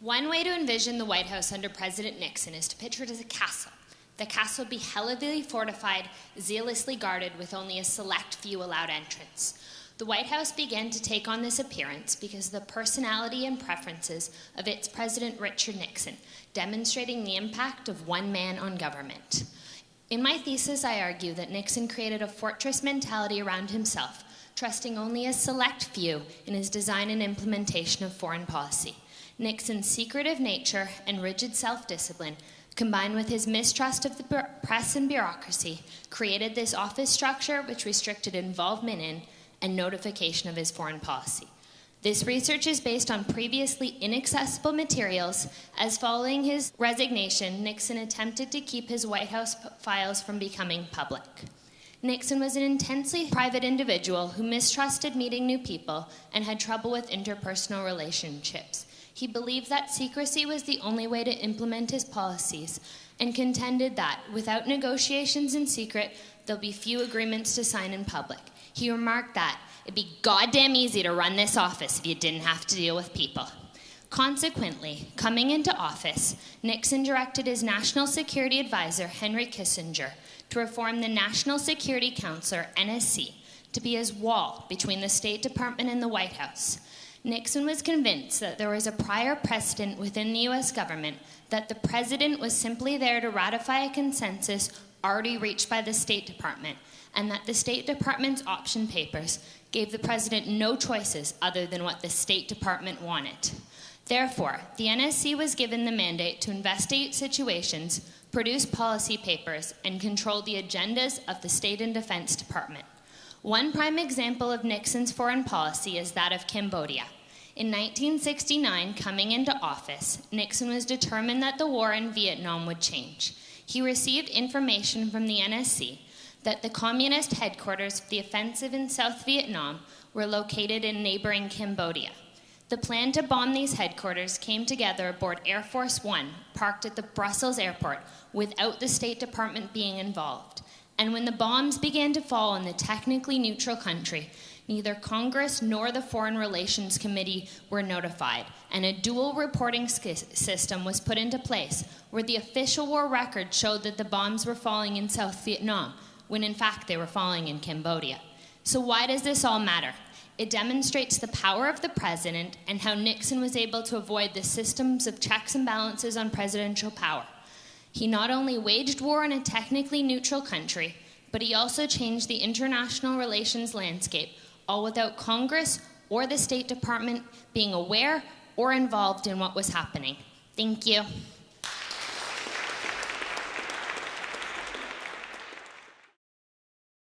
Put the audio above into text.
One way to envision the White House under President Nixon is to picture it as a castle. The castle would be heavily fortified, zealously guarded, with only a select few allowed entrance. The White House began to take on this appearance because of the personality and preferences of its President Richard Nixon, demonstrating the impact of one man on government. In my thesis, I argue that Nixon created a fortress mentality around himself, trusting only a select few in his design and implementation of foreign policy. Nixon's secretive nature and rigid self-discipline, combined with his mistrust of the press and bureaucracy, created this office structure which restricted involvement in and notification of his foreign policy. This research is based on previously inaccessible materials, as following his resignation, Nixon attempted to keep his White House files from becoming public. Nixon was an intensely private individual who mistrusted meeting new people and had trouble with interpersonal relationships. He believed that secrecy was the only way to implement his policies and contended that, without negotiations in secret, there'll be few agreements to sign in public. He remarked that it'd be goddamn easy to run this office if you didn't have to deal with people. Consequently, coming into office, Nixon directed his national security advisor, Henry Kissinger, to reform the National Security Council, or NSC, to be his wall between the State Department and the White House. Nixon was convinced that there was a prior precedent within the U.S. government that the president was simply there to ratify a consensus already reached by the State Department, and that the State Department's option papers gave the president no choices other than what the State Department wanted. Therefore, the NSC was given the mandate to investigate situations, produce policy papers, and control the agendas of the State and Defense Department. One prime example of Nixon's foreign policy is that of Cambodia. In 1969, coming into office, Nixon was determined that the war in Vietnam would change. He received information from the NSC that the communist headquarters of the offensive in South Vietnam were located in neighboring Cambodia. The plan to bomb these headquarters came together aboard Air Force One, parked at the Brussels airport, without the State Department being involved. And when the bombs began to fall on the technically neutral country, neither Congress nor the Foreign Relations Committee were notified, and a dual reporting system was put into place where the official war record showed that the bombs were falling in South Vietnam, when in fact they were falling in Cambodia. So why does this all matter? It demonstrates the power of the president and how Nixon was able to avoid the systems of checks and balances on presidential power. He not only waged war in a technically neutral country, but he also changed the international relations landscape, all without Congress or the State Department being aware or involved in what was happening. Thank you.